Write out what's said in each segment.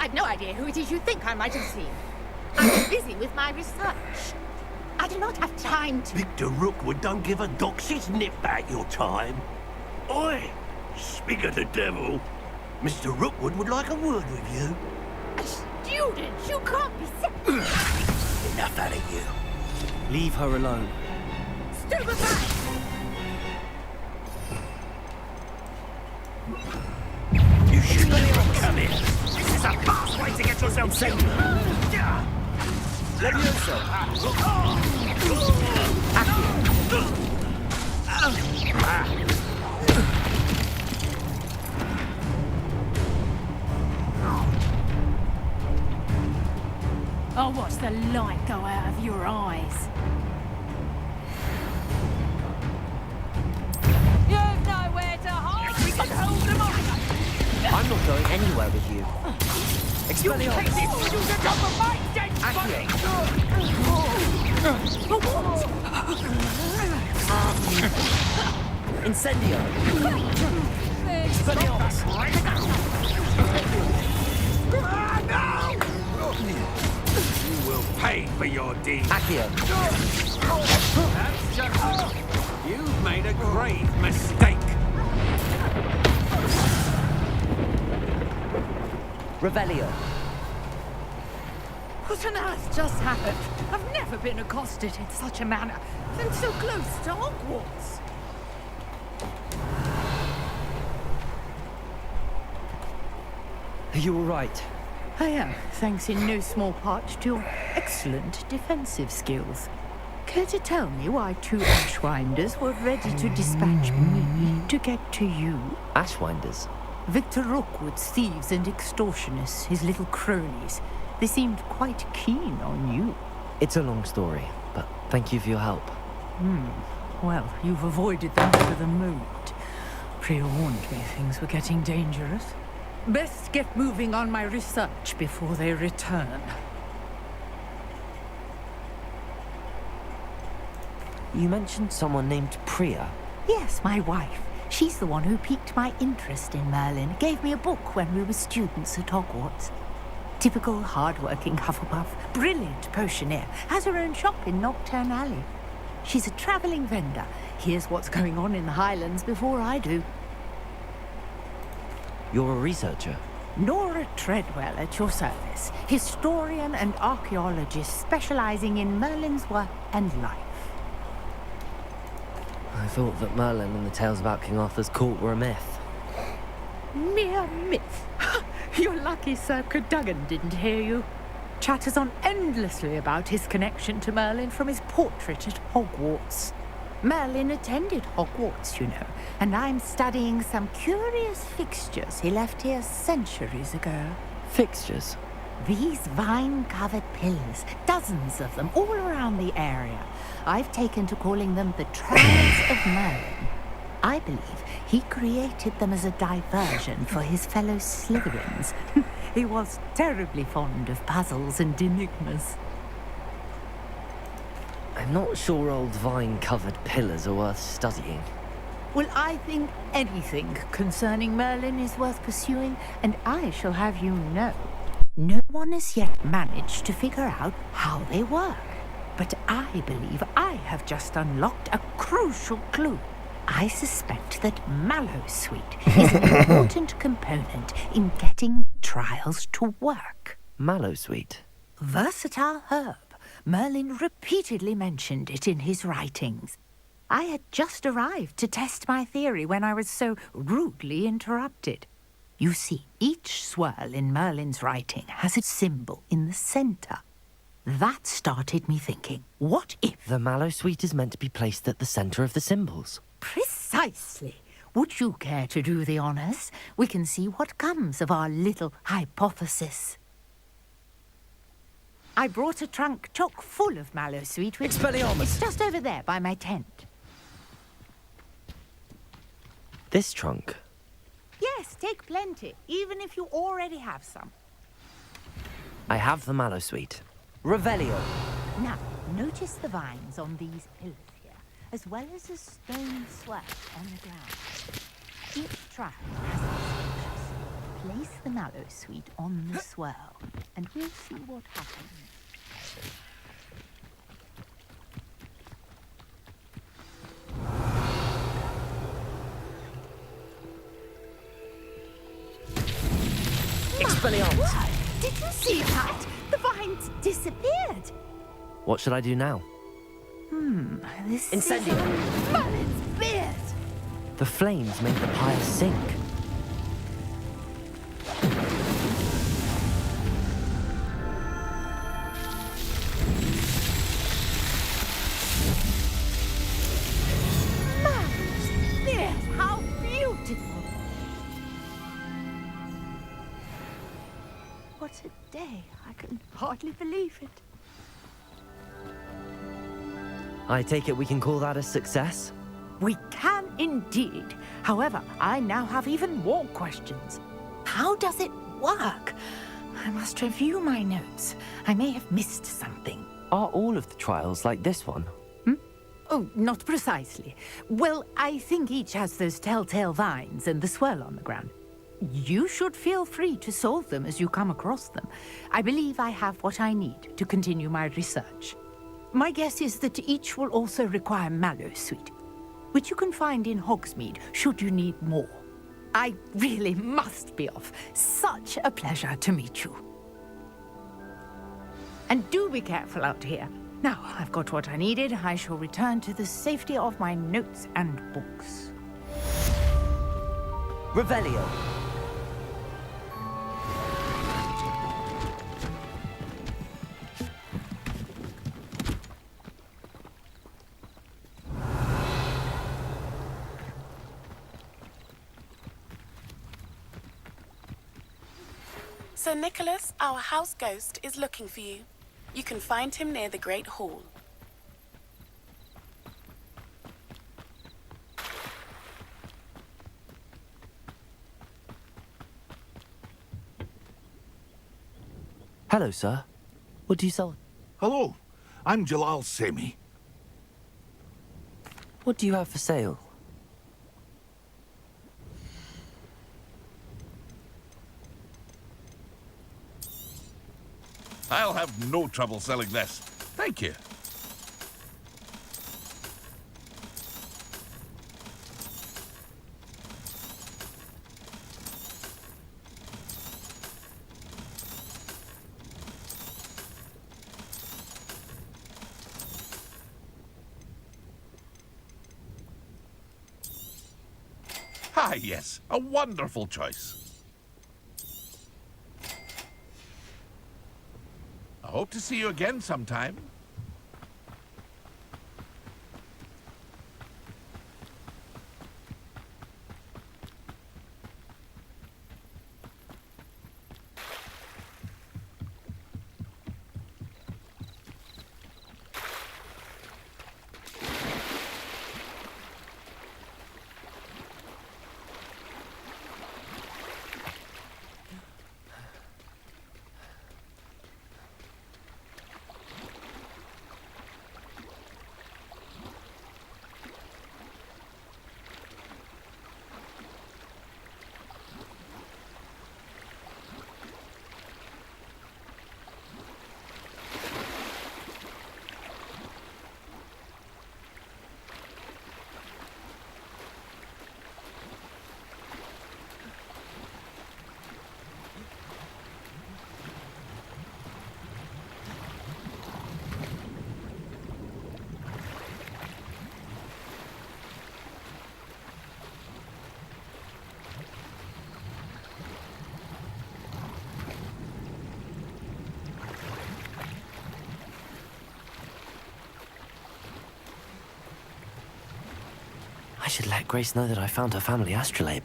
had no idea who it is you think I might have seen. I'm busy with my research. I do not have time to... Victor Rookwood don't give a doxy's nip back your time. Oi! Speak of the devil. Mr. Rookwood would like a word with you. A student? You can't be sick. Enough out of you. Leave her alone. Stupefy! You shouldn't even come in. This is a fast way to get yourself killed. I'll watch the light go out of your eyes. You've nowhere to hide! We can hold them off! I'm not going anywhere with you. You take this for you to come of my dead body! Incendio! You will pay for your deed. Accio! That's just... You've made a grave mistake. Revelio! What on earth just happened? I've never been accosted in such a manner, and so close to Hogwarts. Are you all right? I am, thanks in no small part to your excellent defensive skills. Care to tell me why two Ashwinders were ready to dispatch me to get to you? Ashwinders? Victor Rookwood's thieves and extortionists, his little cronies. They seemed quite keen on you. It's a long story, but thank you for your help. Well, you've avoided them for the moment. Pre-warned me things were getting dangerous. Best get moving on my research before they return. You mentioned someone named Priya. Yes, my wife. She's the one who piqued my interest in Merlin. Gave me a book when we were students at Hogwarts. Typical hard-working Hufflepuff, brilliant potioneer, has her own shop in Longtime Alley. She's a travelling vendor. Hears what's going on in the Highlands before I do. You're a researcher? Nora Treadwell at your service. Historian and archaeologist specialising in Merlin's work and life. I thought that Merlin and the tales about King Arthur's court were a myth. Mere myth. You're lucky Sir Cadogan didn't hear you. Chatters on endlessly about his connection to Merlin from his portrait at Hogwarts. Merlin attended Hogwarts, you know, and I'm studying some curious fixtures he left here centuries ago. Fixtures? These vine-covered pillars, dozens of them, all around the area. I've taken to calling them the Trials of Merlin. I believe he created them as a diversion for his fellow Slytherins. He was terribly fond of puzzles and enigmas. I'm not sure old vine-covered pillars are worth studying. Well, I think anything concerning Merlin is worth pursuing, and I shall have you know, no one has yet managed to figure out how they work. But I believe I have just unlocked a crucial clue. I suspect that Mallowsweet is an important component in getting trials to work. Mallowsweet? Versatile herb. Merlin repeatedly mentioned it in his writings. I had just arrived to test my theory when I was so rudely interrupted. You see, each swirl in Merlin's writing has a symbol in the centre. That started me thinking, what if... The Mallowsweet is meant to be placed at the centre of the symbols. Precisely. Would you care to do the honours? We can see what comes of our little hypothesis. I brought a trunk chock full of Mallowsweet with... Expelliarmus! It's just over there by my tent. This trunk? Yes, take plenty, even if you already have some. I have the Mallowsweet. Revelio! Now, notice the vines on these pillars here, as well as a stone swirl on the ground. Each trial has its features. place the mallow sweet on the swirl, and we'll see what happens. Expelliarmus! What? Did you see that? The vines disappeared. What should I do now? This Incendio! is Merlin's beard. The flames make the pyre sink. Merlin's beard, how beautiful. What a day. I can hardly believe it. I take it we can call that a success? We can indeed. However, I now have even more questions. How does it work? I must review my notes. I may have missed something. Are all of the trials like this one? Oh, not precisely. Well, I think each has those telltale vines and the swirl on the ground. You should feel free to solve them as you come across them. I believe I have what I need to continue my research. My guess is that each will also require mallow sweet, which you can find in Hogsmeade should you need more. I really must be off. Such a pleasure to meet you. And do be careful out here. Now I've got what I needed, I shall return to the safety of my notes and books. Revelio! Sir Nicholas, our house ghost, is looking for you. You can find him near the Great Hall. Hello, sir. What do you sell? Hello, I'm Jalal Semi. What do you have for sale? I'll have no trouble selling this. Thank you. Ah, yes, a wonderful choice. I hope to see you again sometime. I should let Grace know that I found her family astrolabe.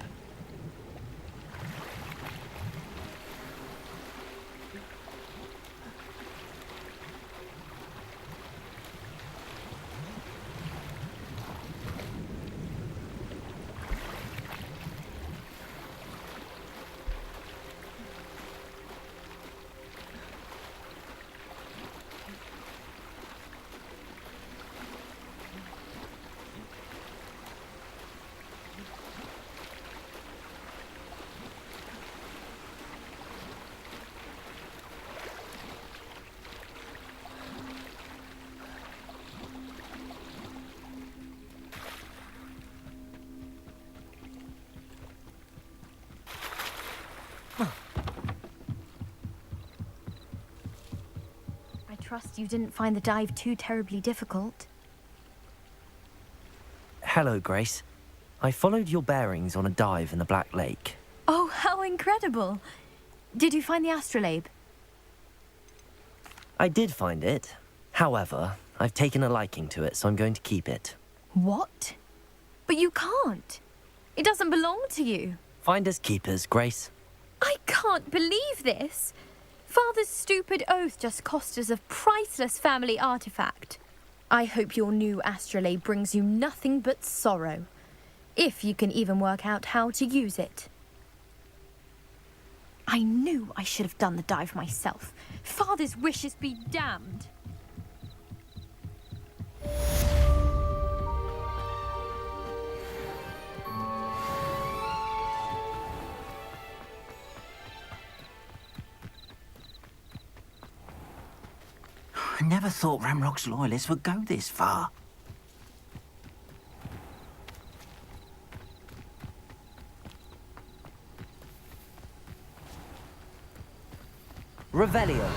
trust you didn't find the dive too terribly difficult. Hello, Grace. I followed your bearings on a dive in the Black Lake. Oh, how incredible! Did you find the astrolabe? I did find it. However, I've taken a liking to it, so I'm going to keep it. What? But you can't. It doesn't belong to you. Finders keepers, Grace. I can't believe this. Father's stupid oath just cost us a priceless family artifact. I hope your new astrolabe brings you nothing but sorrow. If you can even work out how to use it. I knew I should have done the dive myself. Father's wishes be damned. I never thought Ramrock's loyalists would go this far. Revelio.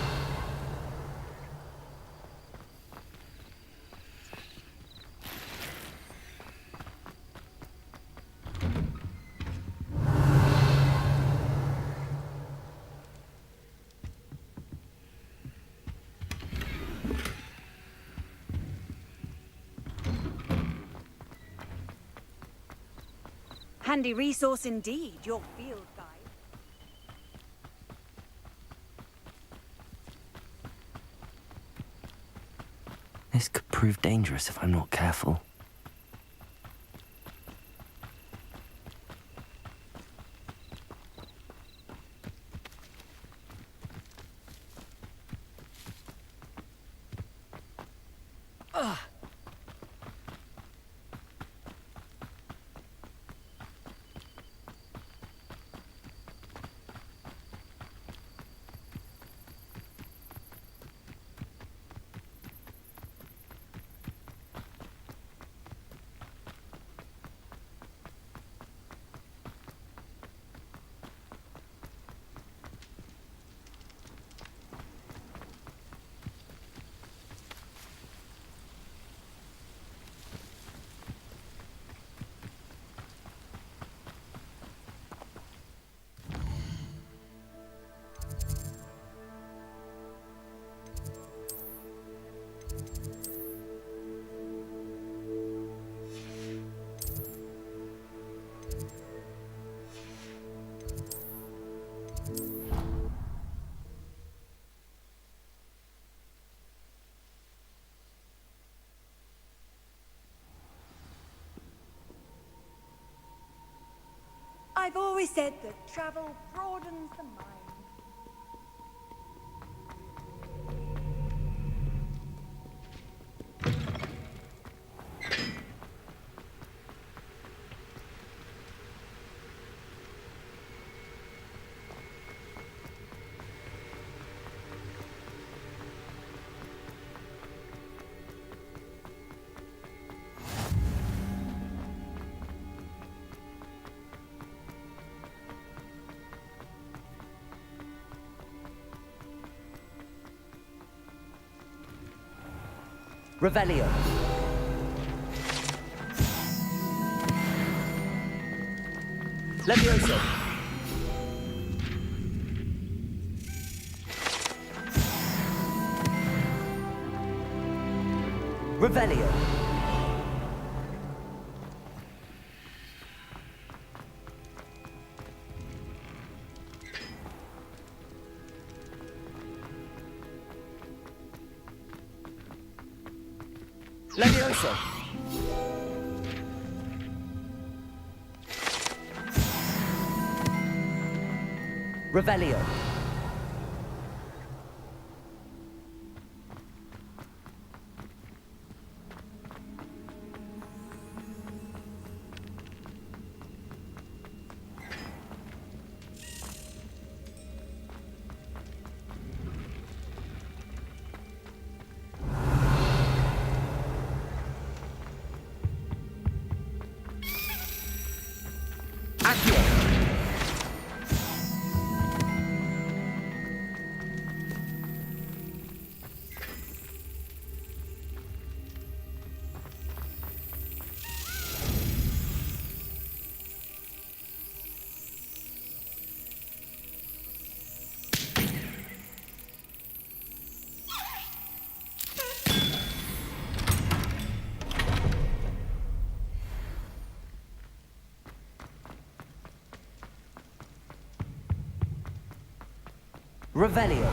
Handy resource indeed, your field guide. This could prove dangerous if I'm not careful. I've always said that travel broadens the mind. Revelio. Levioso. Revelio. Levioso. Revelio. Revelio.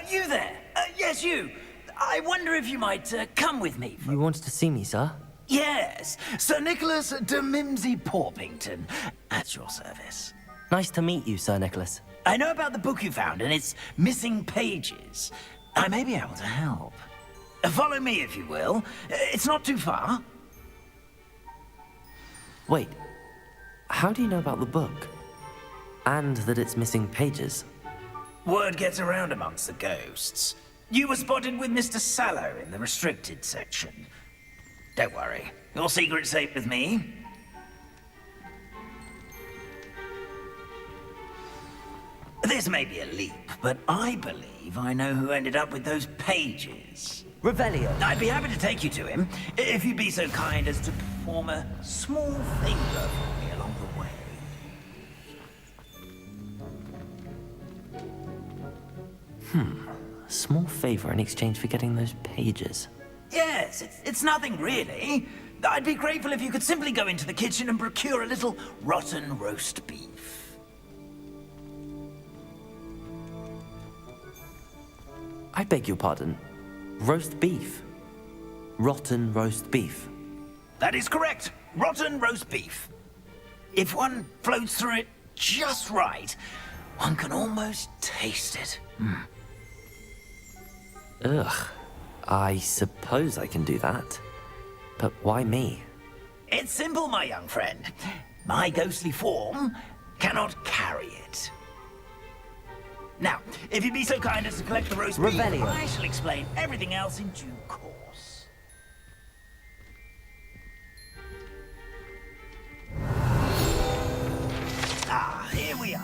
You there? Yes, you. I wonder if you might come with me. You wanted to see me, sir? Yes, Sir Nicholas de Mimsy Porpington, at your service. Nice to meet you, Sir Nicholas. I know about the book you found and its missing pages. I may be able to help. Follow me, if you will. It's not too far. Wait, how do you know about the book? And that it's missing pages? Word gets around amongst the ghosts. You were spotted with Mr. Sallow in the restricted section. Don't worry, your secret's safe with me. This may be a leap, but I believe I know who ended up with those pages. Revelio. I'd be happy to take you to him, if you'd be so kind as to perform a small favor for me along the way. A small favor in exchange for getting those pages. Yes, it's nothing really. I'd be grateful if you could simply go into the kitchen and procure a little rotten roast beef. I beg your pardon. Roast beef. Rotten roast beef. That is correct. Rotten roast beef. If one floats through it just right, one can almost taste it. Ugh. I suppose I can do that. But why me? It's simple, my young friend. My ghostly form cannot carry it. Now, if you'd be so kind as to collect the roast beef, Revelio. I shall explain everything else in due course. Ah, here we are.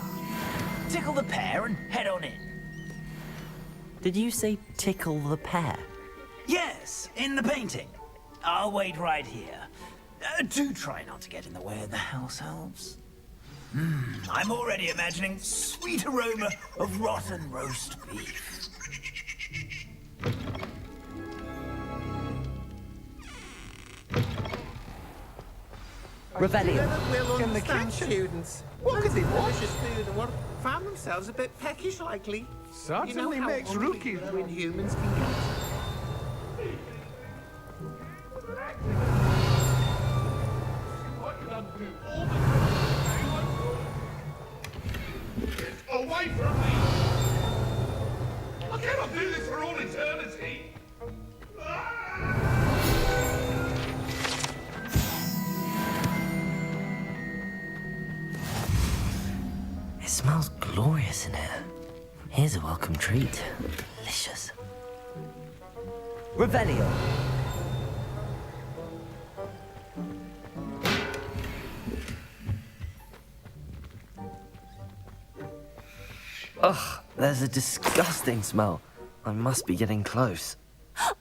Tickle the pear and head on in. Did you say tickle the pear? Yes, in the painting. I'll wait right here. Do try not to get in the way of the house elves. I'm already imagining sweet aroma of rotten roast beef. Revelio. In the kitchen. Students. What could they delicious food and what found themselves a bit peckish likely. Certainly makes hungry rookie. when humans can get. Away from me! I cannot do this for all eternity! It smells glorious in here. Here's a welcome treat. Delicious. Revelio. Ugh, there's a disgusting smell. I must be getting close.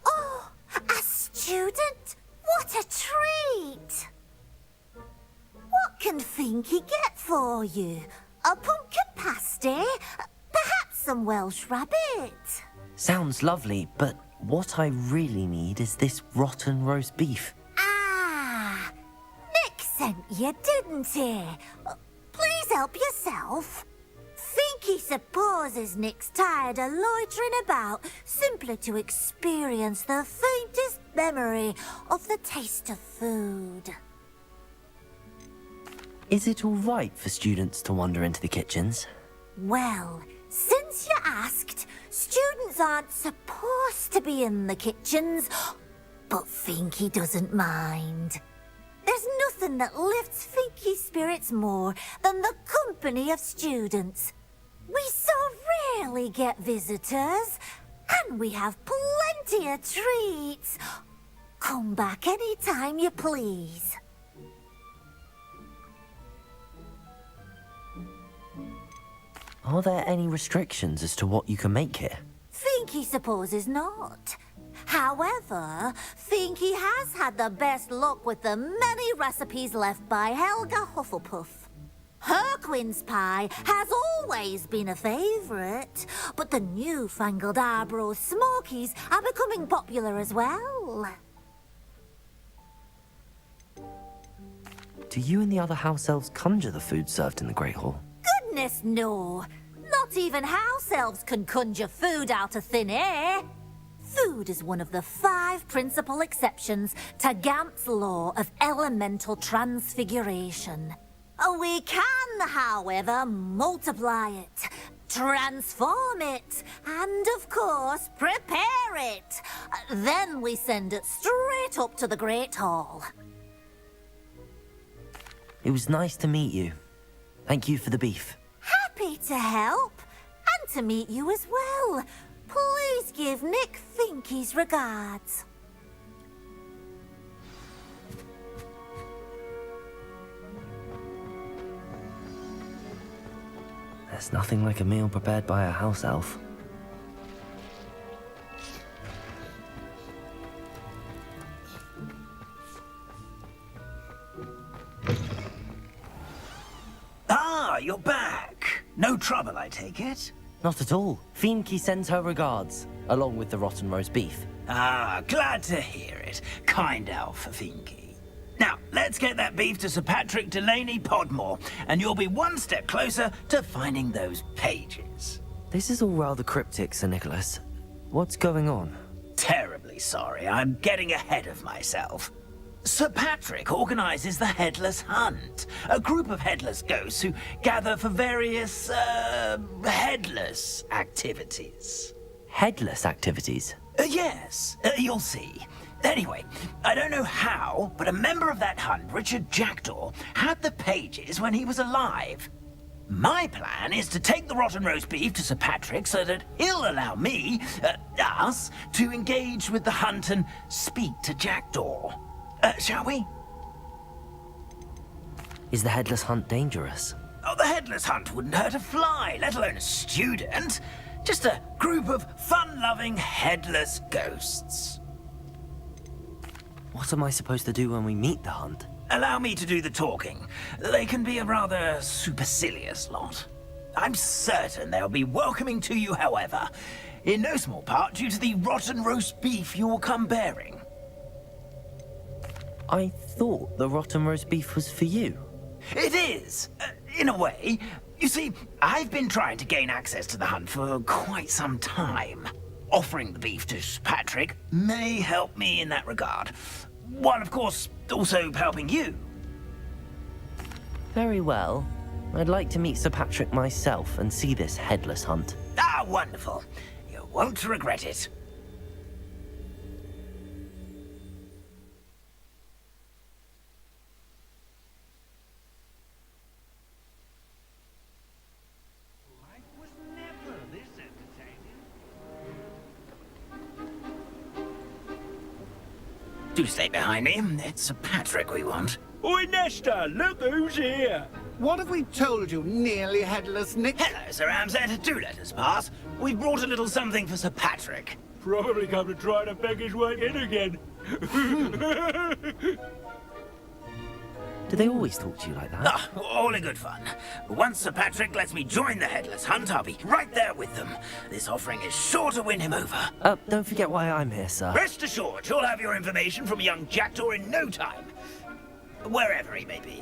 Oh, a student? What a treat! What can Finky get for you? A pumpkin pasty? Perhaps some Welsh rabbit? Sounds lovely, but what I really need is this rotten roast beef. Ah, Nick sent you, didn't he? Please help yourself. Finky supposes Nick's tired of loitering about simply to experience the faintest memory of the taste of food. Is it all right for students to wander into the kitchens? Well, since you asked, students aren't supposed to be in the kitchens, but Finky doesn't mind. There's nothing that lifts Finky's spirits more than the company of students. We so rarely get visitors, and we have plenty of treats. Come back any time you please. Are there any restrictions as to what you can make here? Finky supposes not. However, Finky has had the best luck with the many recipes left by Helga Hufflepuff. Her quince pie has always been a favourite, but the newfangled Arbroath Smokies are becoming popular as well. Do you and the other house elves conjure the food served in the Great Hall? Goodness, no. Not even house elves can conjure food out of thin air. Food is one of the 5 principal exceptions to Gamp's law of elemental transfiguration. We can, however, multiply it, transform it, and of course, prepare it. Then we send it straight up to the Great Hall. It was nice to meet you. Thank you for the beef. Happy to help, and to meet you as well. Please give Nick Finky's regards. There's nothing like a meal prepared by a house elf. Ah, you're back. No trouble, I take it? Not at all. Fienke sends her regards, along with the rotten roast beef. Ah, glad to hear it. Kind elf, Fienke. Now, let's get that beef to Sir Patrick Delaney Podmore, and you'll be one step closer to finding those pages. This is all rather cryptic, Sir Nicholas. What's going on? Terribly sorry, I'm getting ahead of myself. Sir Patrick organizes the Headless Hunt, a group of headless ghosts who gather for various, headless activities. Headless activities? Yes, you'll see. Anyway, I don't know how, but a member of that hunt, Richard Jackdaw, had the pages when he was alive. My plan is to take the rotten roast beef to Sir Patrick so that he'll allow me, us, to engage with the hunt and speak to Jackdaw. Shall we? Is the Headless Hunt dangerous? Oh, the Headless Hunt wouldn't hurt a fly, let alone a student. Just a group of fun-loving headless ghosts. What am I supposed to do when we meet the hunt? Allow me to do the talking. They can be a rather supercilious lot. I'm certain they'll be welcoming to you, however, in no small part due to the rotten roast beef you'll come bearing. I thought the rotten roast beef was for you. It is, in a way. You see, I've been trying to gain access to the hunt for quite some time. Offering the beef to Patrick may help me in that regard. While, of course, also helping you. Very well. I'd like to meet Sir Patrick myself and see this Headless Hunt. Ah, wonderful. You won't regret it. Do stay behind me. It's Sir Patrick we want. Oi, Nesta, look who's here. What have we told you, nearly headless Nick? Hello, Sir Ramsett. Do let us pass. We've brought a little something for Sir Patrick. Probably come to try to beg his way in again. Do they always talk to you like that? Ah, all in good fun. Once Sir Patrick lets me join the Headless Hunt, I'll be right there with them. This offering is sure to win him over. Don't forget why I'm here, sir. Rest assured, you'll have your information from young Jackdaw in no time. Wherever he may be.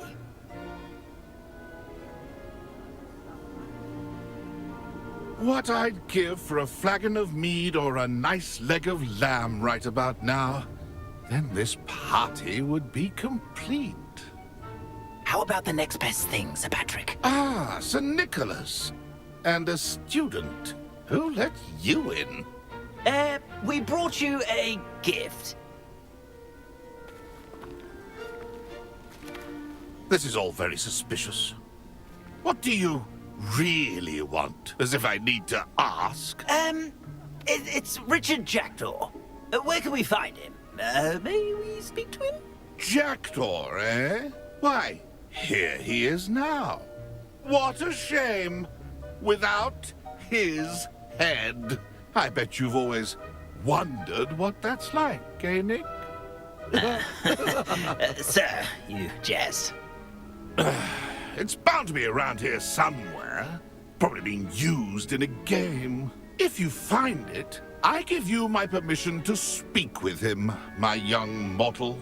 What I'd give for a flagon of mead or a nice leg of lamb right about now. Then this party would be complete. How about the next best thing, Sir Patrick? Ah, Sir Nicholas. And a student. Who let you in? We brought you a gift. This is all very suspicious. What do you really want? As if I need to ask. It's Richard Jackdaw. Where can we find him? May we speak to him? Jackdaw, eh? Why, here he is now. What a shame. Without his head. I bet you've always wondered what that's like, eh, Nick? Sir, you jest. It's bound to be around here somewhere. Probably being used in a game. If you find it, I give you my permission to speak with him, my young mortal.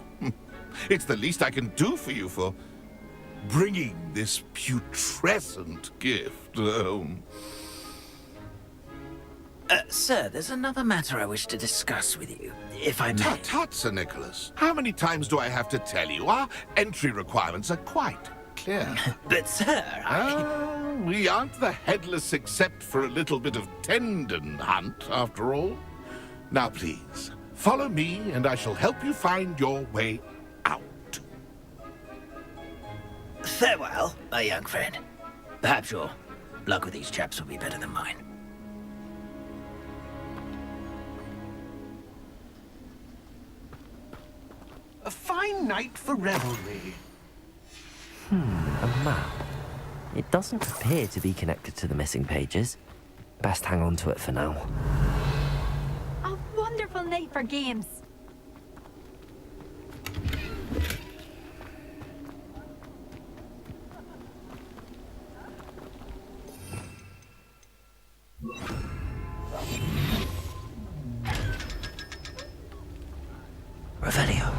It's the least I can do for you for bringing this putrescent gift home. Sir, there's another matter I wish to discuss with you, if I may. Tut, tut, Sir Nicholas. How many times do I have to tell you? Our entry requirements are quite clear. But, sir, we aren't the headless except for a little bit of tendon hunt, after all. Now, please, follow me, and I shall help you find your way out. Farewell, my young friend. Perhaps your luck with these chaps will be better than mine. A fine night for revelry. A map. It doesn't appear to be connected to the missing pages. Best hang on to it for now. A wonderful night for games. Revelio.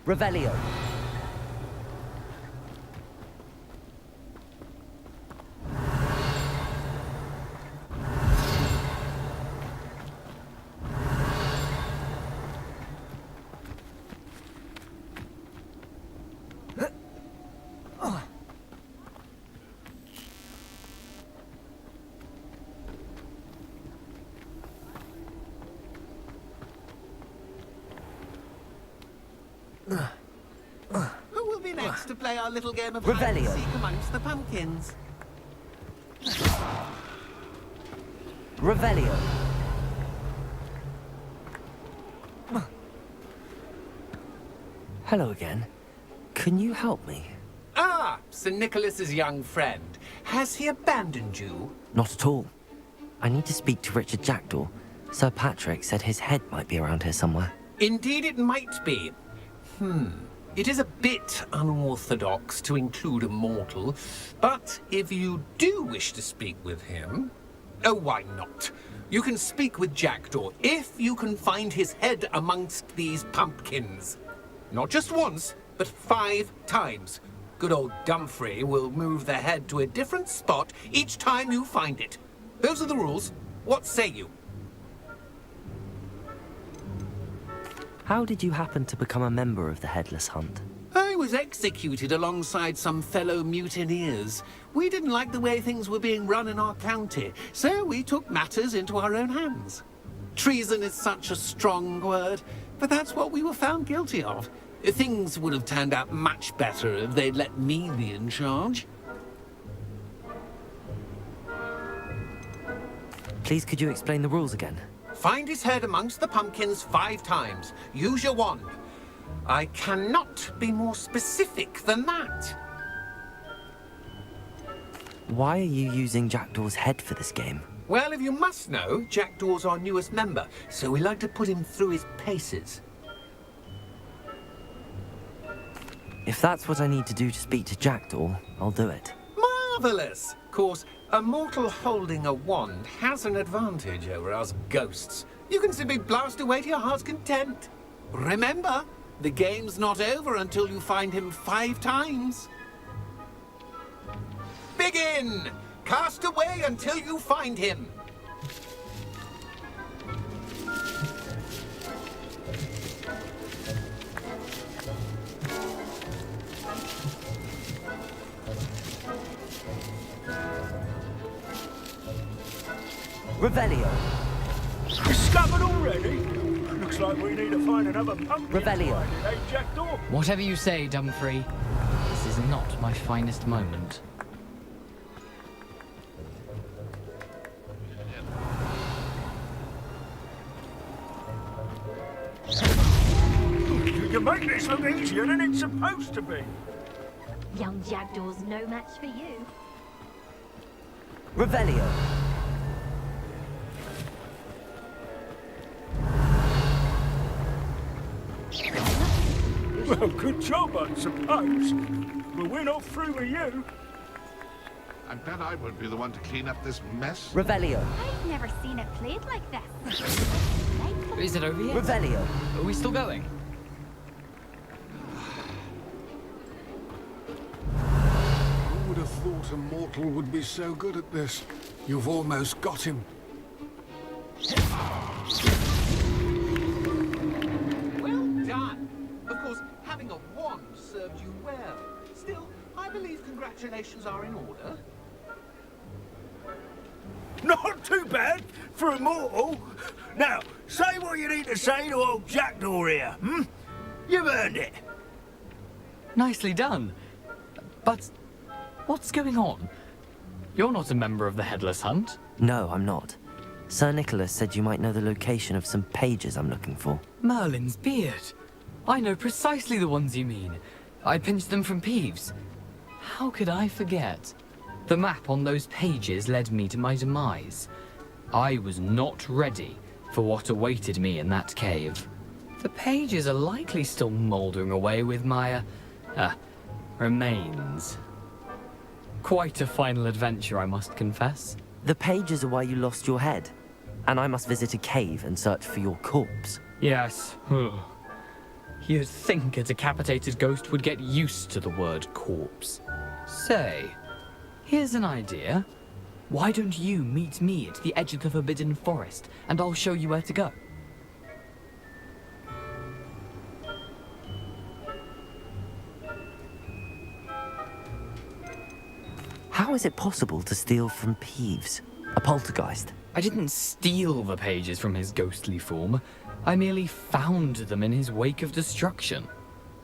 Revelio. Who will be next to play our little game of hide and Revelio. seek amongst the pumpkins? Revelio. Hello again. Can you help me? Ah, Sir Nicholas's young friend. Has he abandoned you? Not at all. I need to speak to Richard Jackdaw. Sir Patrick said his head might be around here somewhere. Indeed it might be. It is a bit unorthodox to include a mortal, but if you do wish to speak with him, oh, why not? You can speak with Jackdaw if you can find his head amongst these pumpkins. Not just once, but 5 times. Good old Dumfrey will move the head to a different spot each time you find it. Those are the rules. What say you? How did you happen to become a member of the Headless Hunt? I was executed alongside some fellow mutineers. We didn't like the way things were being run in our county, so we took matters into our own hands. Treason is such a strong word, but that's what we were found guilty of. Things would have turned out much better if they'd let me be in charge. Please, could you explain the rules again? Find his head amongst the pumpkins 5 times. Use your wand. I cannot be more specific than that. Why are you using Jackdaw's head for this game? Well, if you must know, Jackdaw's our newest member, so we like to put him through his paces. If that's what I need to do to speak to Jackdaw, I'll do it. Marvellous! Of course, a mortal holding a wand has an advantage over us ghosts. You can simply blast away to your heart's content. Remember, the game's not over until you find him 5 times. Begin! Cast away until you find him. Revelio. Discovered already? Looks like we need to find another pumpkin. Revelio. Hey, Jackdaw? Whatever you say, Dumfrey. This is not my finest moment. You make this look easier than it's supposed to be. Young Jackdaw's no match for you. Revelio. Well, good job, I suppose. But we're not through with you. I bet I won't be the one to clean up this mess. Revelio. I've never seen it played like this. Is it over yet? Revelio. Are we still going? Who would have thought a mortal would be so good at this? You've almost got him. Well done. Of course, having a wand served you well. Still, I believe congratulations are in order. Not too bad for a mortal. Now, say what you need to say to old Jackdaw here, hmm? You've earned it. Nicely done. But what's going on? You're not a member of the Headless Hunt. No, I'm not. Sir Nicholas said you might know the location of some pages I'm looking for. Merlin's beard. I know precisely the ones you mean. I pinched them from Peeves. How could I forget? The map on those pages led me to my demise. I was not ready for what awaited me in that cave. The pages are likely still mouldering away with my, remains. Quite a final adventure, I must confess. The pages are why you lost your head, and I must visit a cave and search for your corpse. Yes. You'd think a decapitated ghost would get used to the word corpse. Say, here's an idea. Why don't you meet me at the edge of the Forbidden Forest, and I'll show you where to go? How is it possible to steal from Peeves? A poltergeist? I didn't steal the pages from his ghostly form. I merely found them in his wake of destruction.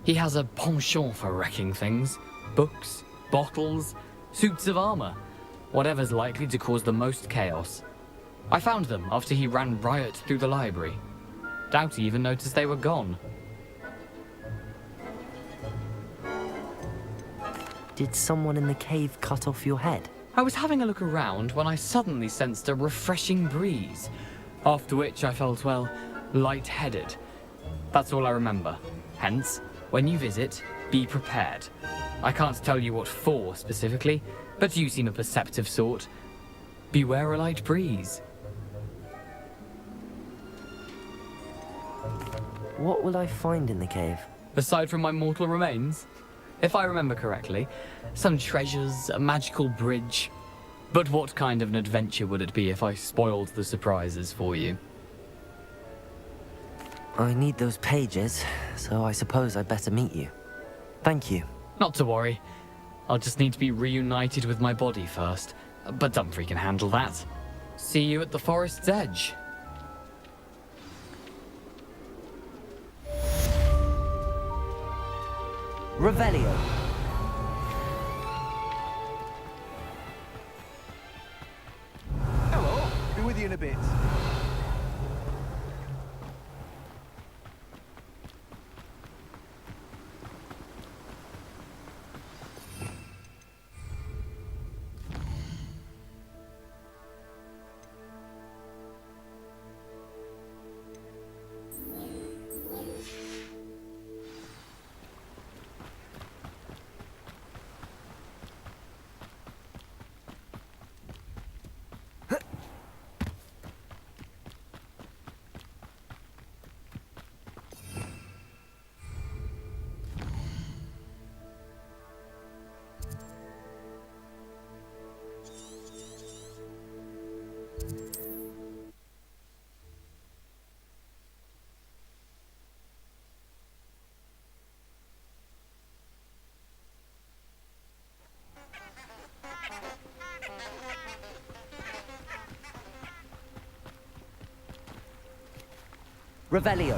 He has a penchant for wrecking things. Books, bottles, suits of armor. Whatever's likely to cause the most chaos. I found them after he ran riot through the library. Doubt he even noticed they were gone. Did someone in the cave cut off your head? I was having a look around when I suddenly sensed a refreshing breeze, after which I felt, well, lightheaded. That's all I remember. Hence, when you visit, be prepared. I can't tell you what for specifically, but you seem a perceptive sort. Beware a light breeze. What will I find in the cave? Aside from my mortal remains? If I remember correctly, some treasures, a magical bridge. But what kind of an adventure would it be if I spoiled the surprises for you? I need those pages, so I suppose I'd better meet you. Thank you. Not to worry. I'll just need to be reunited with my body first. But Dumfrey can handle that. See you at the forest's edge. Revelio. Hello. Be with you in a bit. Revelio.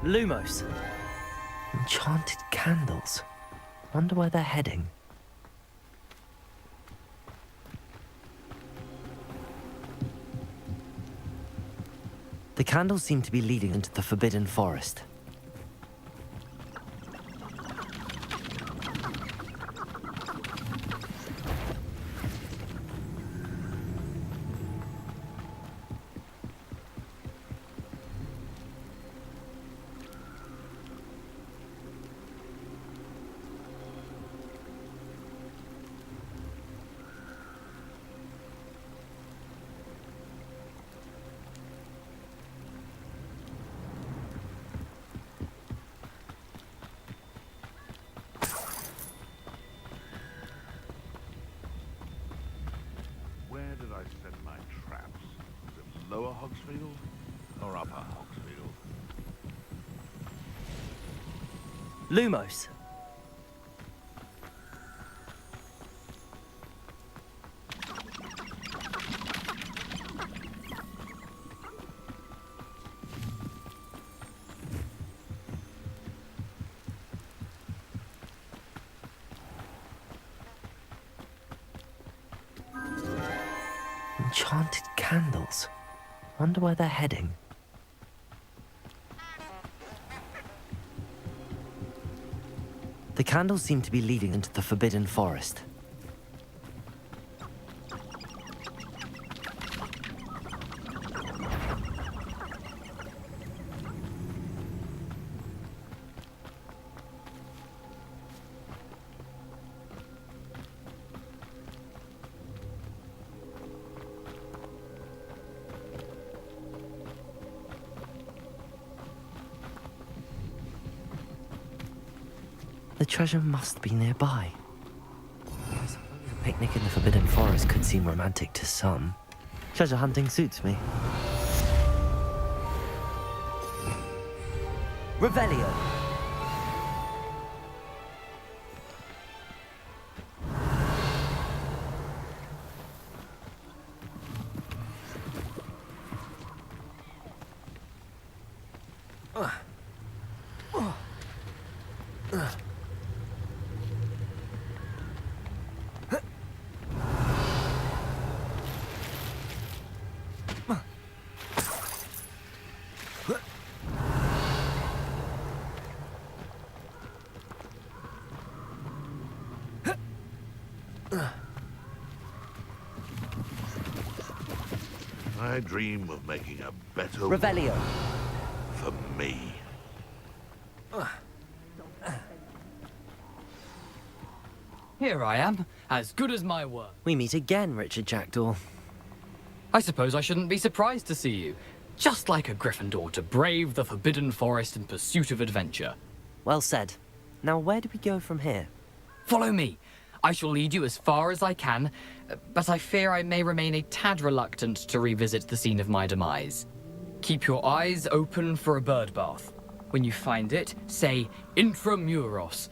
Lumos. Enchanted candles. Wonder where they're heading. The candles seem to be leading into the Forbidden Forest. Where did I set my traps? Was it Lower Hogsfield or Upper Hogsfield? Lumos. Enchanted candles. Wonder where they're heading. The candles seem to be leading into the Forbidden Forest. The treasure must be nearby. I suppose a picnic in the Forbidden Forest could seem romantic to some. Treasure hunting suits me. Revelio. I dream of making a better Revelio. world for me. Here I am, as good as my word. We meet again, Richard Jackdaw. I suppose I shouldn't be surprised to see you. Just like a Gryffindor to brave the Forbidden Forest in pursuit of adventure. Well said. Now where do we go from here? Follow me. I shall lead you as far as I can, but I fear I may remain a tad reluctant to revisit the scene of my demise. Keep your eyes open for a bird bath. When you find it, say intramuros.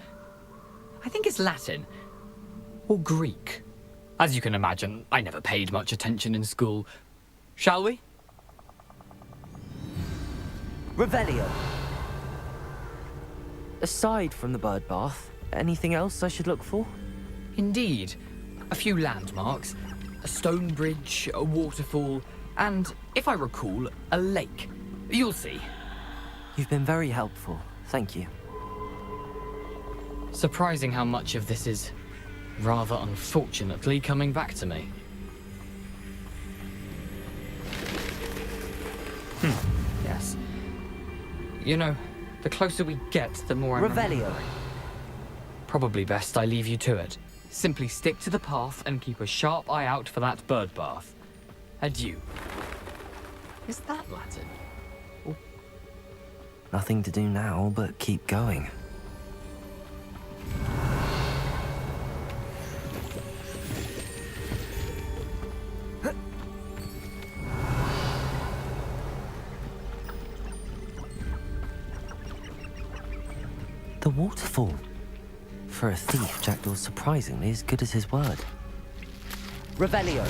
I think it's Latin. Or Greek. As you can imagine, I never paid much attention in school. Shall we? Revelio. Aside from the bird bath, anything else I should look for? Indeed. A few landmarks, a stone bridge, a waterfall, and, if I recall, a lake. You'll see. You've been very helpful. Thank you. Surprising how much of this is, rather unfortunately, coming back to me. Yes. You know, the closer we get, the more I'm Revelio. remembering. Probably best I leave you to it. Simply stick to the path and keep a sharp eye out for that bird bath. Adieu. Is that Latin? Nothing to do now but keep going. The waterfall. For a thief, Jackdaw's surprisingly as good as his word. Revelio.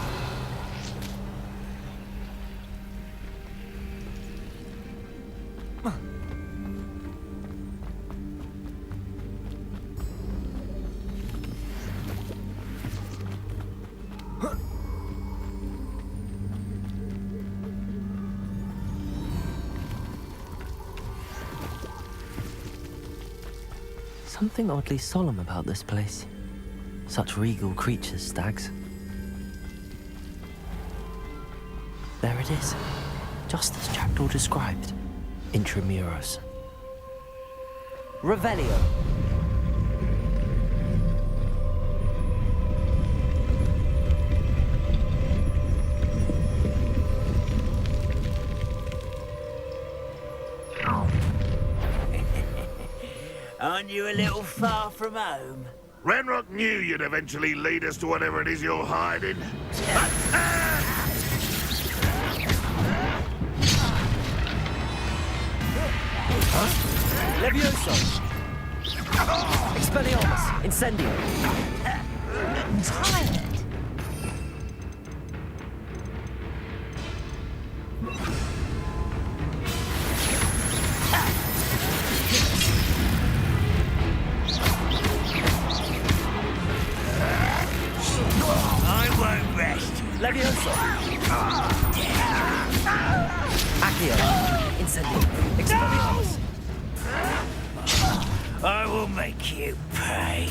Something oddly solemn about this place. Such regal creatures, stags. There it is, just as Jackdaw described. Intramuros. Revelio. Aren't you a little far from home? Ranrock knew you'd eventually lead us to whatever it is you're hiding. Levioso. Expelliarmus. Incendio. Tired. I won't rest. Levioso. Accio. Incendio. Expelliarmus. I will make you pay.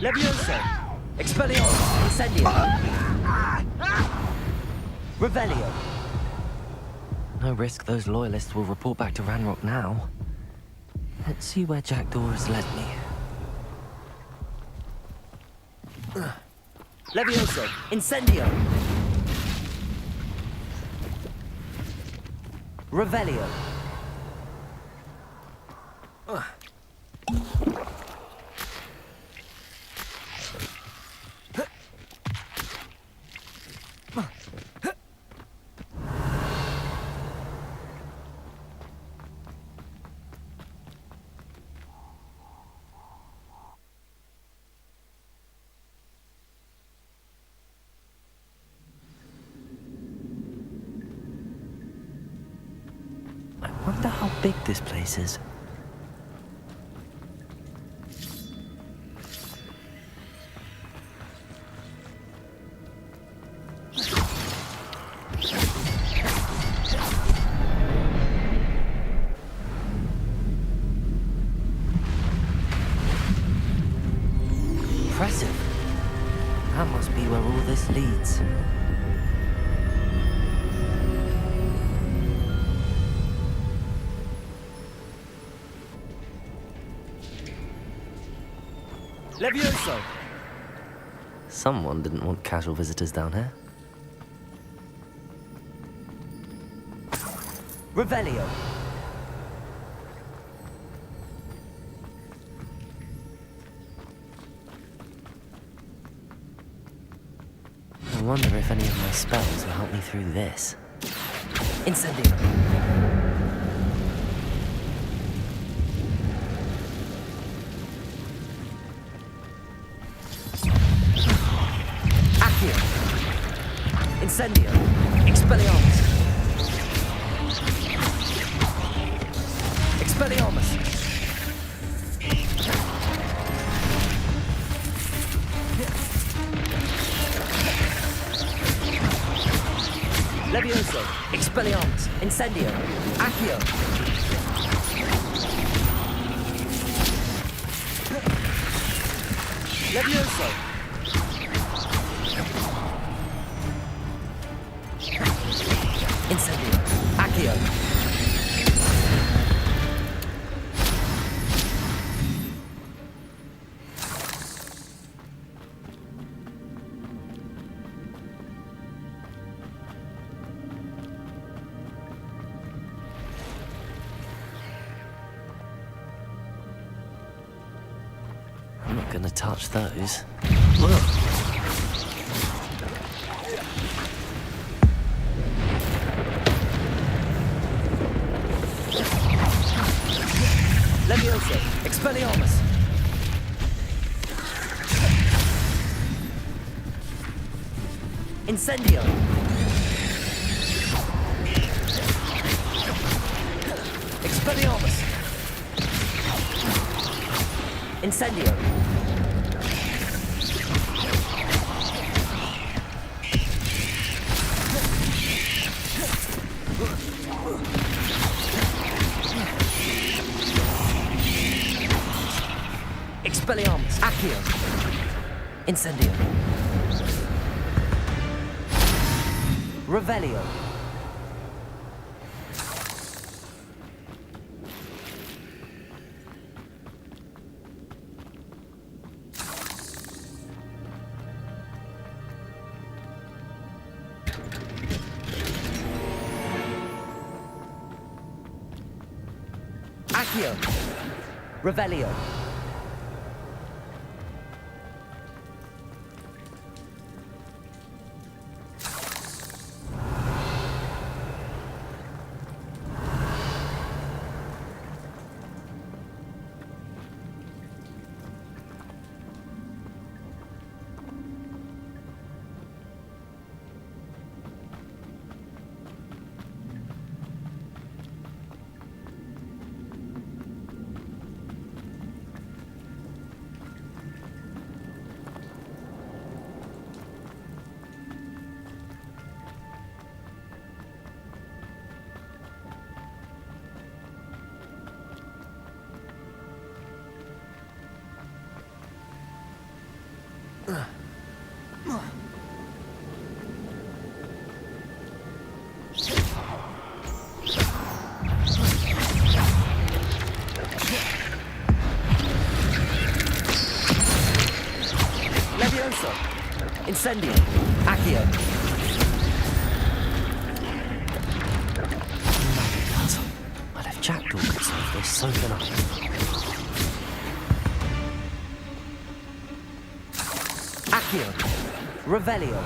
Levioso. Expelliarmus. Incendio. Revelio. No risk those loyalists will report back to Ranrock now. Let's see where Jackdaw has led me. Levioso. Incendio. Revelio. I wonder how big this place is. impressive. That must be where all this leads. Levioso! Someone didn't want casual visitors down here. Revelio! I wonder if any of my spells will help me through this. Incendio! Accio! Incendio! Expelliarmus! Expelliarmus! Levioso! Expelliarmus! Incendio! Accio! Levioso! Incendio! Accio! I'm not gonna touch those. Levioso! Expelliarmus! Incendio! Expelliarmus! Incendio! Expelliarmus! Accio! Incendio! Revelio! Accio! Revelio! Levioso! Incendio! Accio! Well, if Jackdaw could solve this, so can I. Accio! Revelio!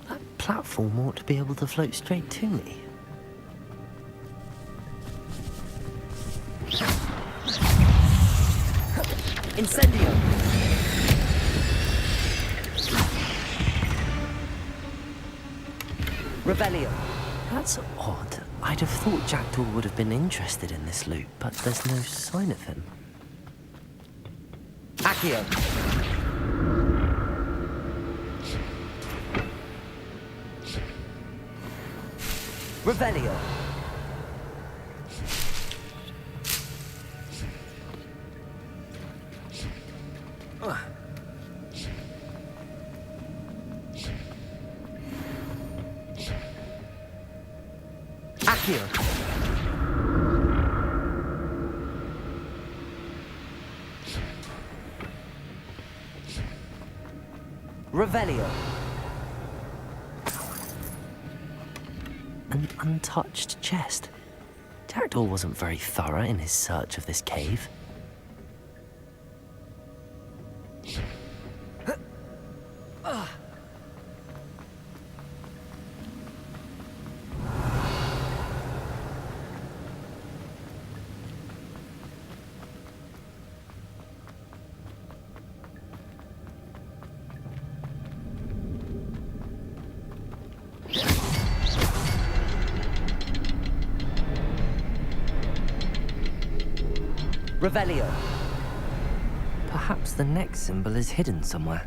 That platform ought to be able to float straight to me. Incendio! Revelio! That's odd. I'd have thought Jackdaw would have been interested in this loot, but there's no sign of him. Accio. Revelio. Accio. Revelio. An untouched chest. Jackdaw wasn't very thorough in his search of this cave. Revelio. Perhaps the next symbol is hidden somewhere.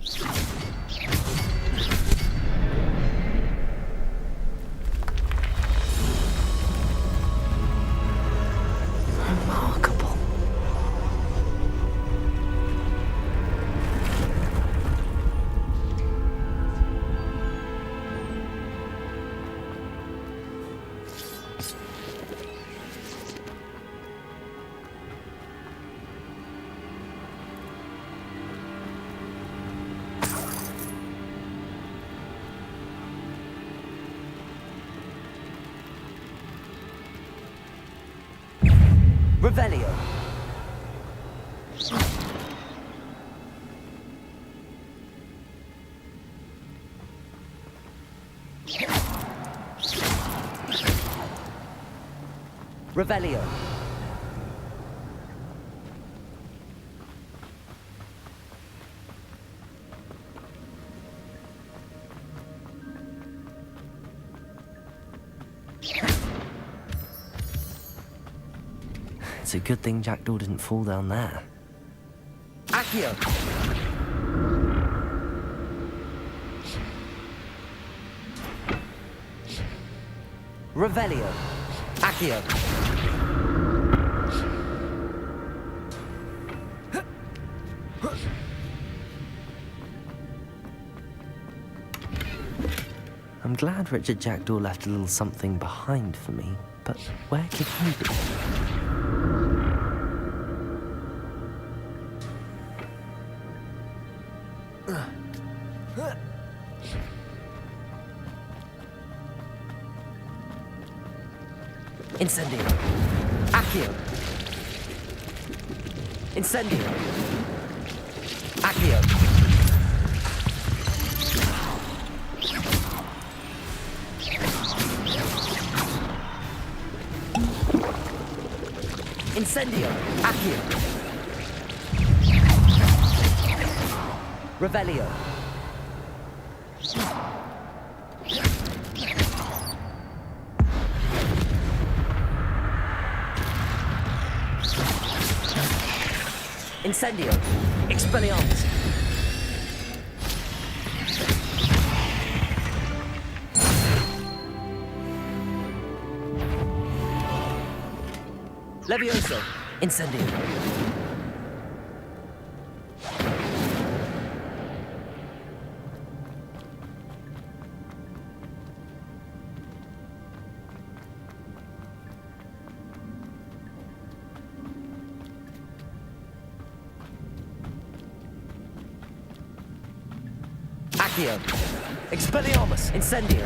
Remarkable. Revelio. Revelio. It's a good thing Jackdaw didn't fall down there. Accio. Revelio. Accio. I'm glad Richard Jackdaw left a little something behind for me, but where could he be? Incendio. Accio. Incendio. Accio. Incendio. Accio. Revelio. Incendio. Expelliarmus. Levioso. Incendio. Accio. Expelliarmus. Incendio.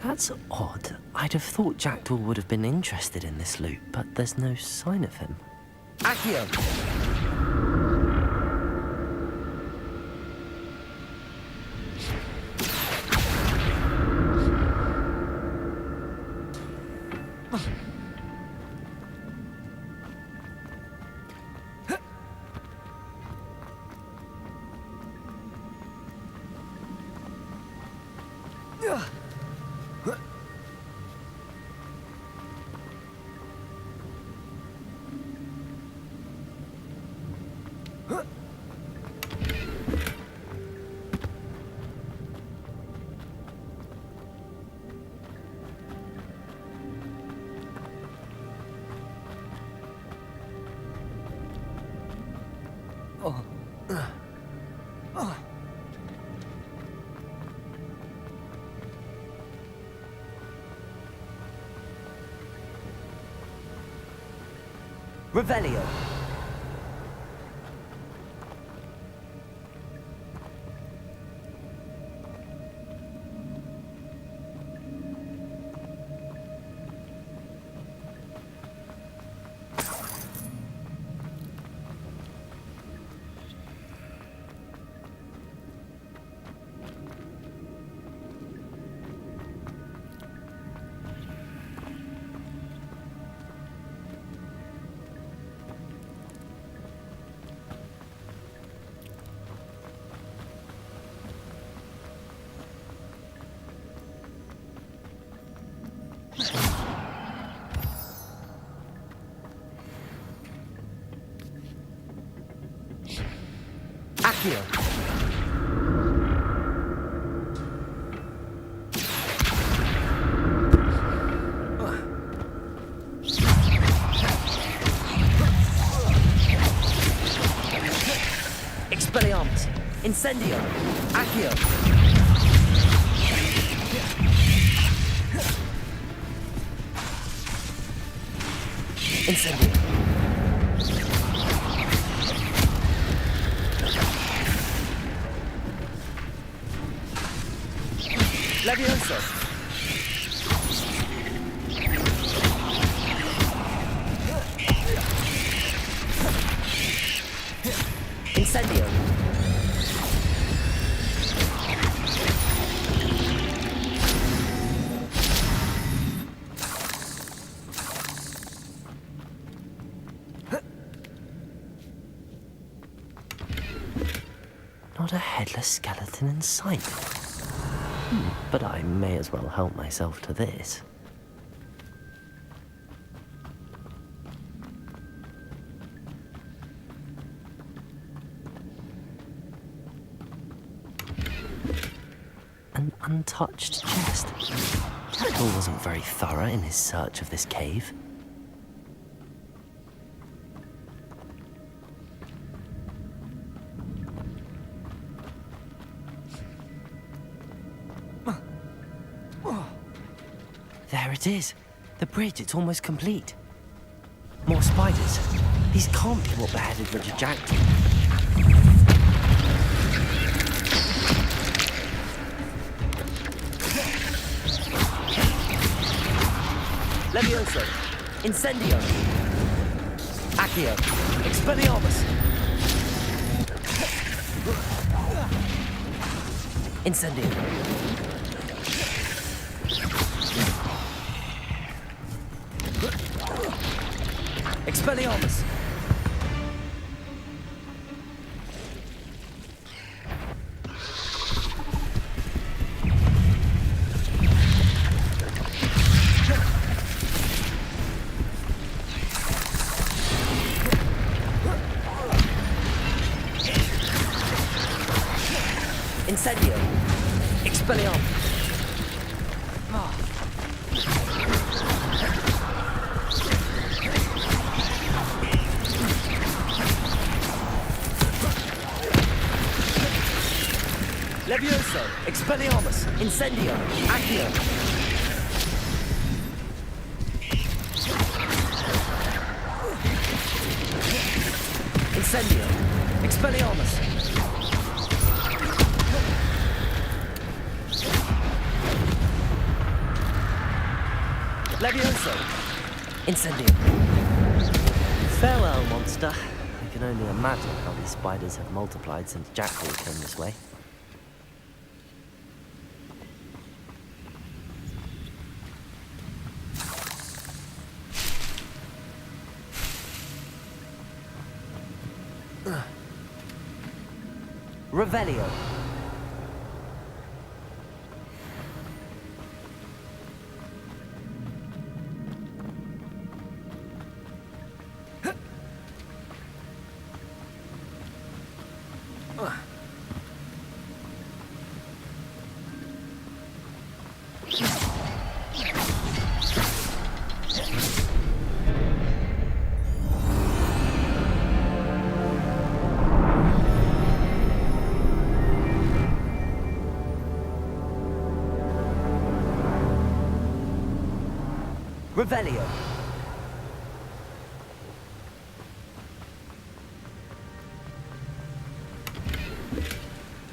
That's odd. I'd have thought Jackdaw would have been interested in this loot, but there's no sign of him. Accio. Revelio. Accio. Expelliarmus. Incendio. Accio. Incendio. Levioso. Incendio. Not a headless skeleton in sight. But I may as well help myself to this. An untouched chest. Jackal wasn't very thorough in his search of this cave. There it is. The bridge, it's almost complete. More spiders. These can't be what beheaded Richard Jackson. Levioso. Incendio. Accio. Expelliarmus. Incendio. Expelliarmus. Incendio. Expelliarmus. Levioso. Expelliarmus. Incendio. Accio. Incendio. Expelliarmus. Levioso. Incendio. Farewell, monster. I can only imagine how these spiders have multiplied since Jackal came this way. Revelio. Revelio.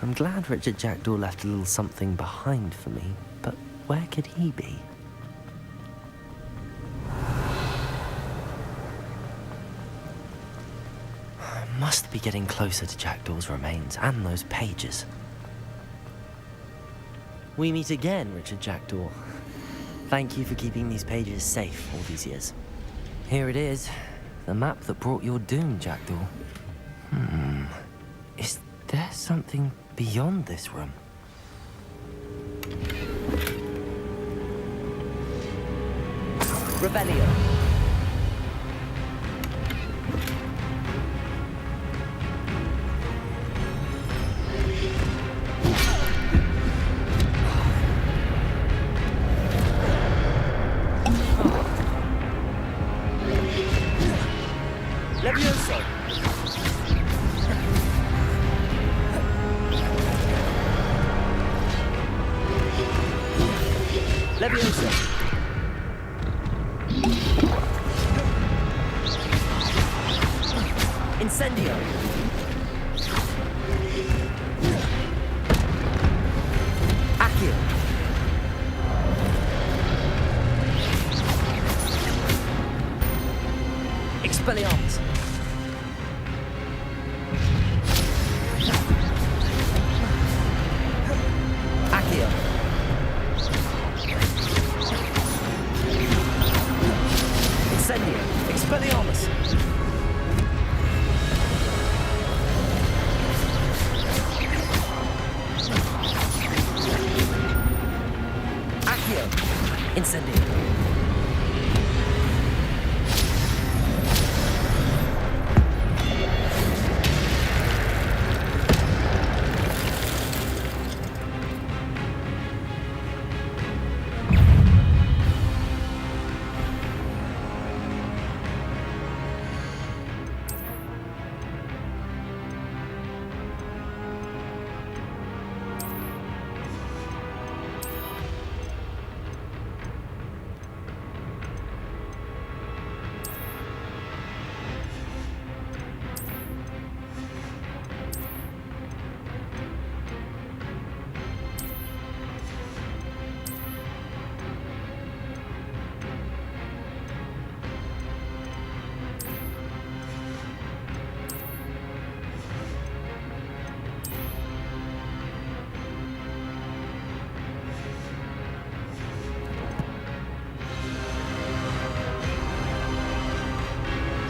I'm glad Richard Jackdaw left a little something behind for me, but where could he be? I must be getting closer to Jackdaw's remains and those pages. We meet again, Richard Jackdaw. Thank you for keeping these pages safe all these years. Here it is, the map that brought your doom, Jackdaw. Is there something beyond this room? Revelio. Levioso. Levioso. Incendio. Accio. Expelliarmus. Accio. Incendio. Expelliarmus. Accio. Incendio.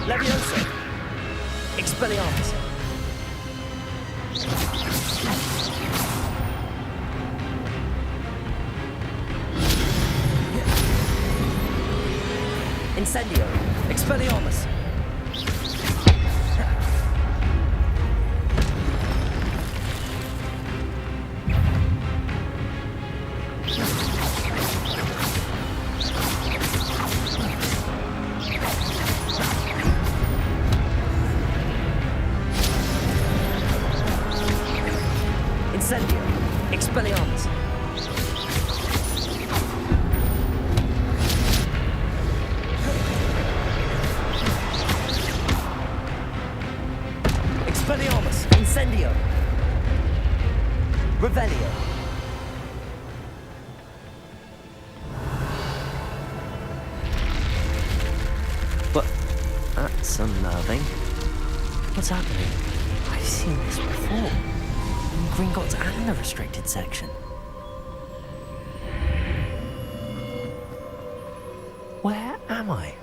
Levioso. Expelliarmus. Incendio. Expelliarmus. Incendio. Expelliarmus. Expelliarmus. Incendio. Revelio. But that's unnerving. What's happening? I've seen this before. In Gringotts and the restricted section. Where am I?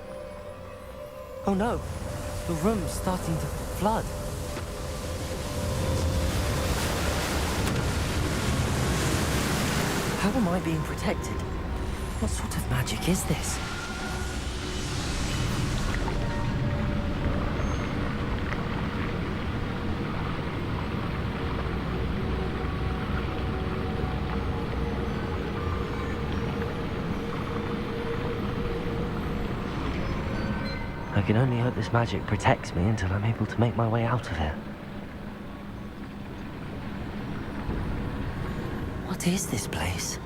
Oh no, the room's starting to flood. How am I being protected? What sort of magic is this? can only hope this magic protects me until I'm able to make my way out of here. What is this place?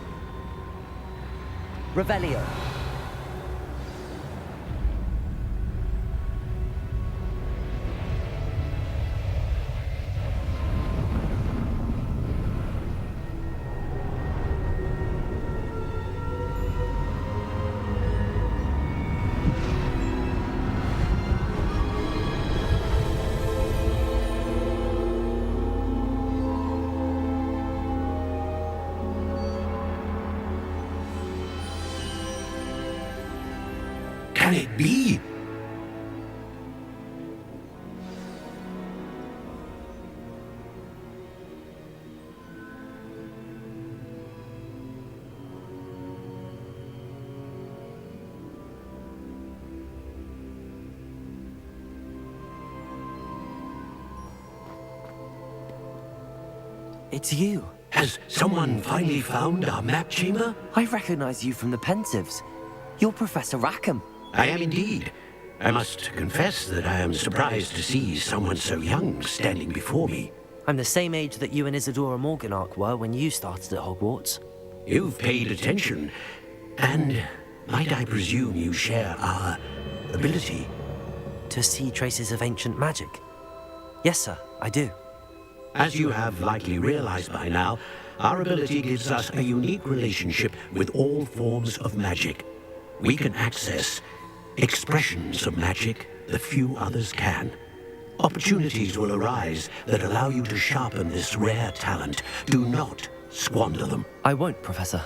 Revelio. Can it be? It's you. Has someone finally found our map chamber? I recognize you from the Pensives. You're Professor Rackham. I am indeed. I must confess that I am surprised to see someone so young standing before me. I'm the same age that you and Isadora Morganach were when you started at Hogwarts. You've paid attention, and might I presume you share our ability? To see traces of ancient magic? Yes, sir, I do. As you have likely realized by now, our ability gives us a unique relationship with all forms of magic. We can access expressions of magic that few others can. Opportunities will arise that allow you to sharpen this rare talent. Do not squander them. I won't, Professor.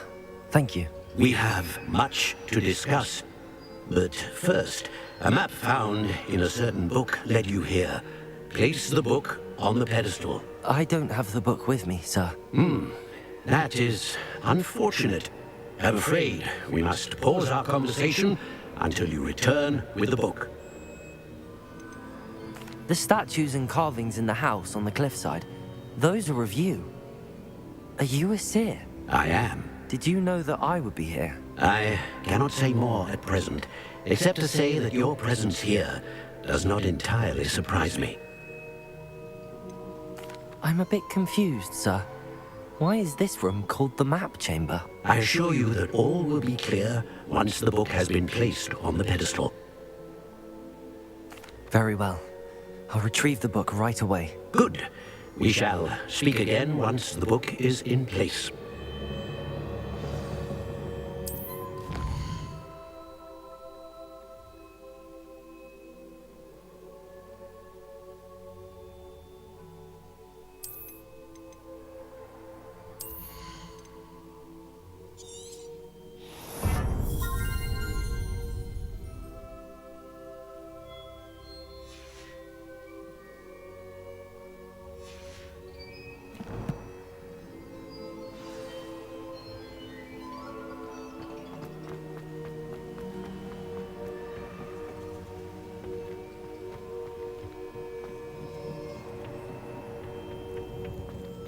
Thank you. We have much to discuss. But first, a map found in a certain book led you here. Place the book on the pedestal. I don't have the book with me, sir. That is unfortunate. I'm afraid we must pause our conversation until you return with the book. The statues and carvings in the house on the cliffside, those are of you. Are you a seer? I am. Did you know that I would be here? I cannot say more at present, except to say that your presence here does not entirely surprise me. I'm a bit confused, sir. Why is this room called the map chamber? I assure you that all will be clear once the book has been placed on the pedestal. Very well. I'll retrieve the book right away. Good. We shall speak again once the book is in place.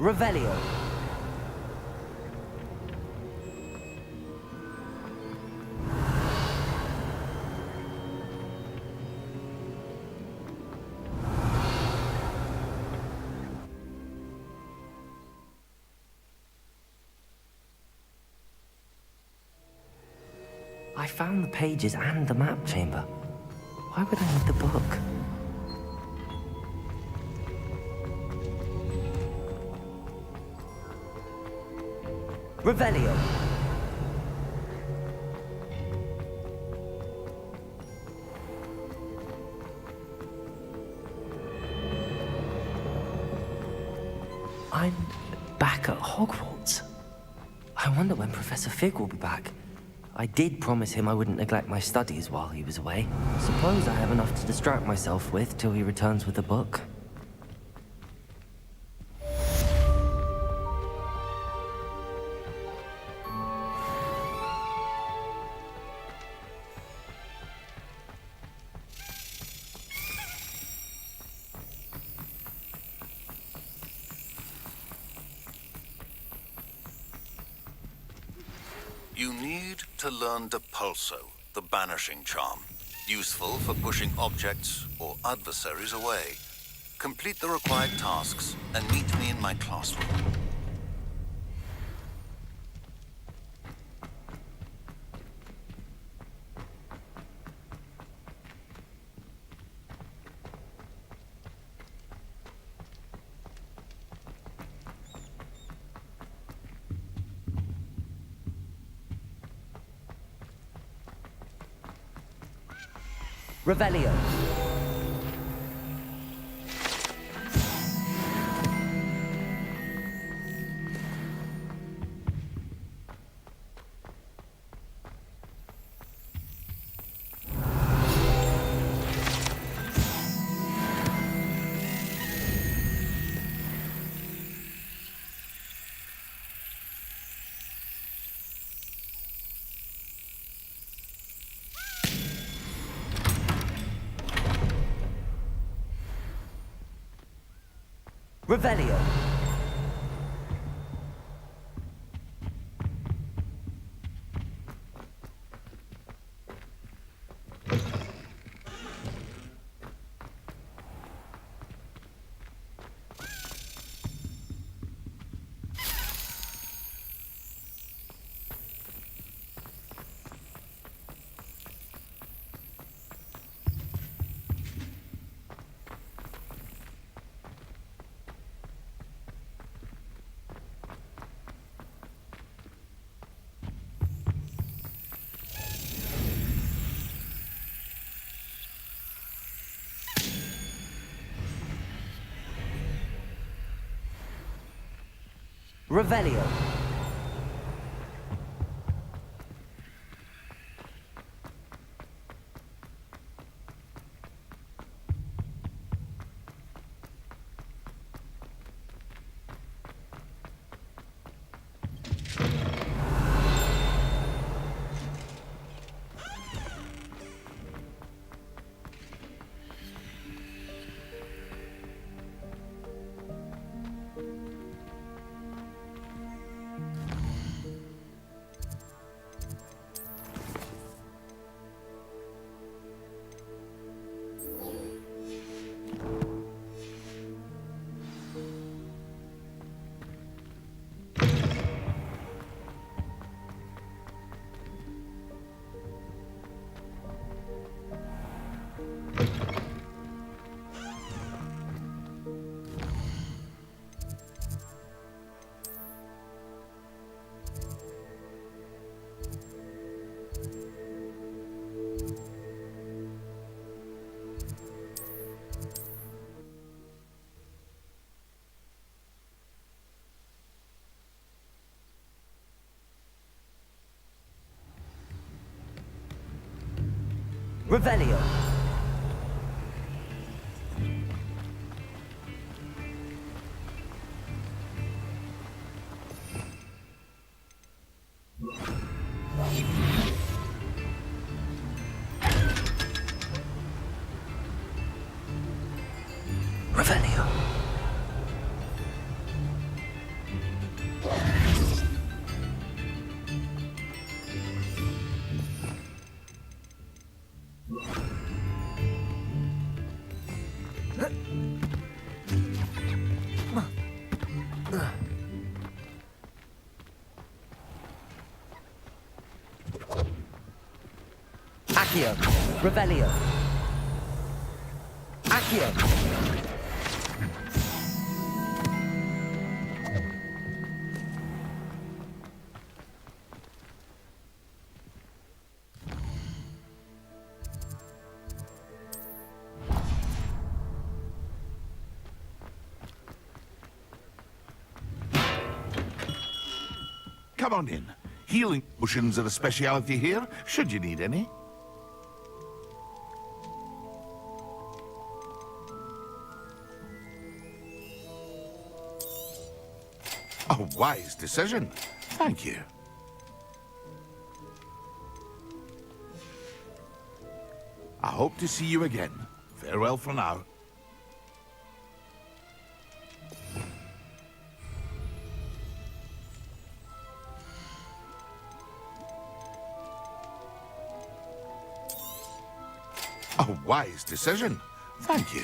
Revelio. I found the pages and the map chamber. Why would I need the book? Revelio. I'm back at Hogwarts. I wonder when Professor Fig will be back. I did promise him I wouldn't neglect my studies while he was away. Suppose I have enough to distract myself with till he returns with the book. You need to learn Depulso, the banishing charm. useful for pushing objects or adversaries away. Complete the required tasks and meet me in my classroom. Revelio. Revelio. Revelio. Revelio. Revelio. Accio. Revelio. Accio. Come on in. Healing potions are a speciality here, should you need any. A wise decision. Thank you. I hope to see you again. Farewell for now. A wise decision. Thank you.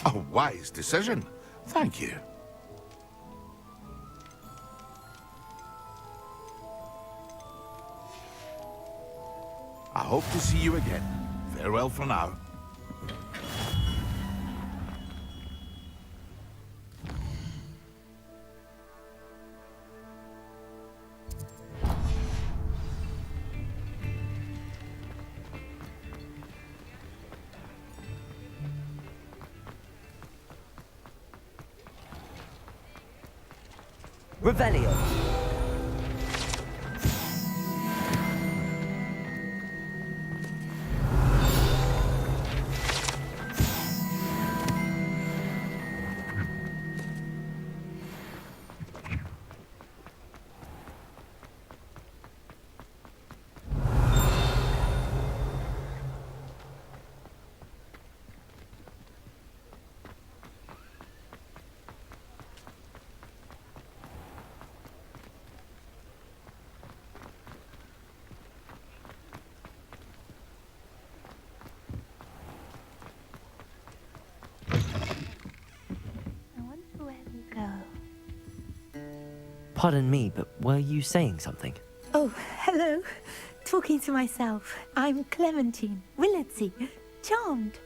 A wise decision. Thank you. I hope to see you again. Farewell for now. Revelio. Pardon me, but were you saying something? Oh, hello. Talking to myself. I'm Clementine Willardsey. Charmed.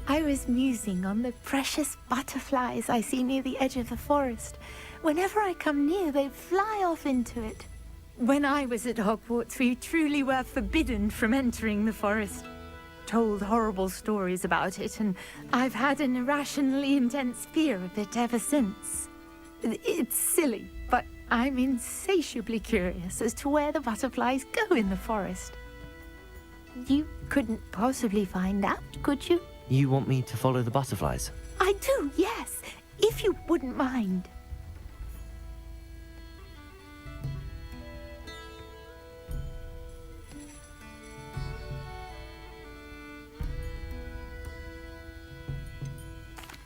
I was musing on the precious butterflies I see near the edge of the forest. Whenever I come near, they fly off into it. When I was at Hogwarts, we truly were forbidden from entering the forest. Told horrible stories about it, and I've had an irrationally intense fear of it ever since. It's silly, but I'm insatiably curious as to where the butterflies go in the forest. You couldn't possibly find out, could you? You want me to follow the butterflies? I do, yes, if you wouldn't mind.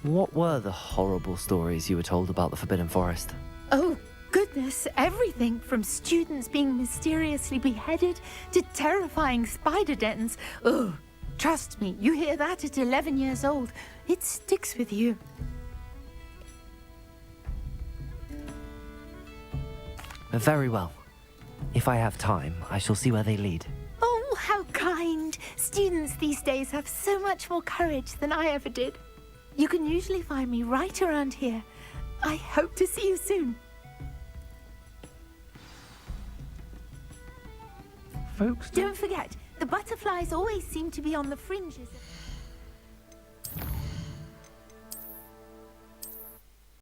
What were the horrible stories you were told about the Forbidden Forest? Oh, goodness, everything from students being mysteriously beheaded to terrifying spider dens. Ugh, trust me, you hear that at 11 years old, it sticks with you. Very well. If I have time, I shall see where they lead. Oh, how kind. Students these days have so much more courage than I ever did. You can usually find me right around here. I hope to see you soon. Folks, don't forget, the butterflies always seem to be on the fringes of...